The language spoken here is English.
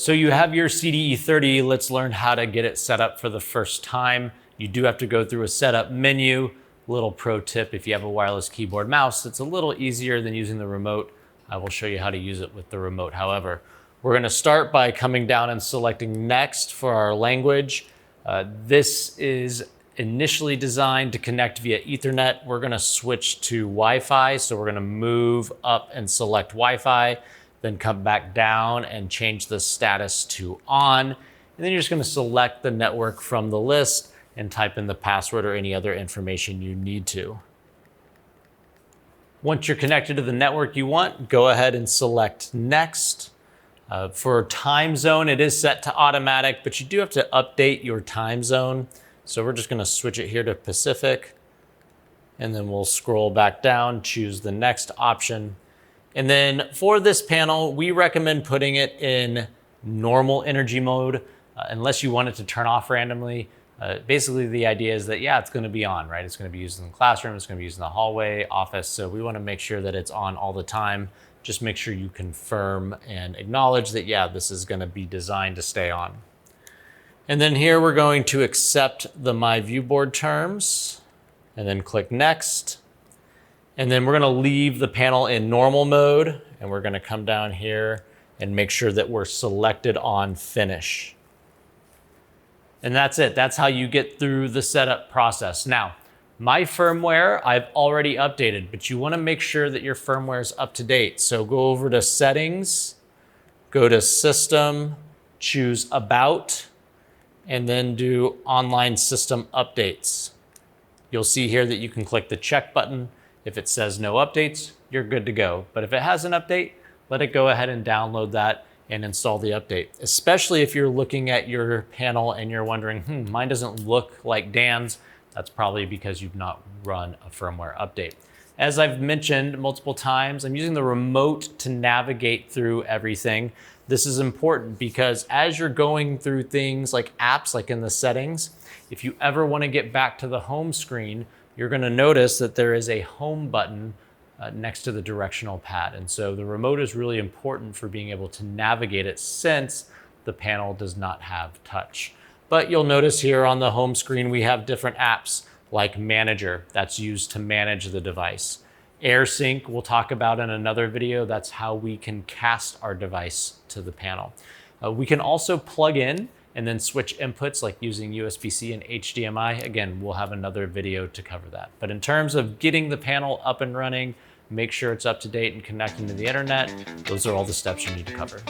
So you have your CDE30, let's learn how to get it set up for the first time. You do have to go through a setup menu. Little pro tip, if you have a wireless keyboard mouse, it's a little easier than using the remote. I will show you how to use it with the remote. However, we're gonna start by coming down and selecting next for our language. This is initially designed to connect via Ethernet. We're gonna switch to Wi-Fi, so we're gonna move up and select Wi-Fi, then come back down and change the status to on. And then you're just gonna select the network from the list and type in the password or any other information you need to. Once you're connected to the network you want, go ahead and select next. For time zone, it is set to automatic, but you do have to update your time zone. So we're just gonna switch it here to Pacific, and then we'll scroll back down, choose the next option. And then for this panel, we recommend putting it in normal energy mode, unless you want it to turn off randomly. Basically, the idea is that, yeah, it's gonna be on, right? It's gonna be used in the classroom, it's gonna be used in the hallway, office, so we wanna make sure that it's on all the time. Just make sure you confirm and acknowledge that, yeah, this is gonna be designed to stay on. And then here we're going to accept the My View Board terms, and then click Next. And then we're gonna leave the panel in normal mode, and we're gonna come down here and make sure that we're selected on Finish. And that's it. That's how you get through the setup process. Now, my firmware, I've already updated, but you wanna make sure that your firmware is up to date. So go over to Settings, go to System, choose About, and then do Online System Updates. You'll see here that you can click the check button. If it says no updates, you're good to go. But if it has an update, let it go ahead and download that and install the update. Especially if you're looking at your panel and you're wondering, mine doesn't look like Dan's. That's probably because you've not run a firmware update. As I've mentioned multiple times, I'm using the remote to navigate through everything. This is important because as you're going through things like apps, like in the settings, if you ever want to get back to the home screen, you're going to notice that there is a home button next to the directional pad. And so the remote is really important for being able to navigate it since the panel does not have touch. But you'll notice here on the home screen, we have different apps like Manager that's used to manage the device. AirSync we'll talk about in another video. That's how we can cast our device to the panel. We can also plug in and then switch inputs like using USB-C and HDMI. Again, we'll have another video to cover that. But in terms of getting the panel up and running, make sure it's up to date and connecting to the internet, those are all the steps you need to cover.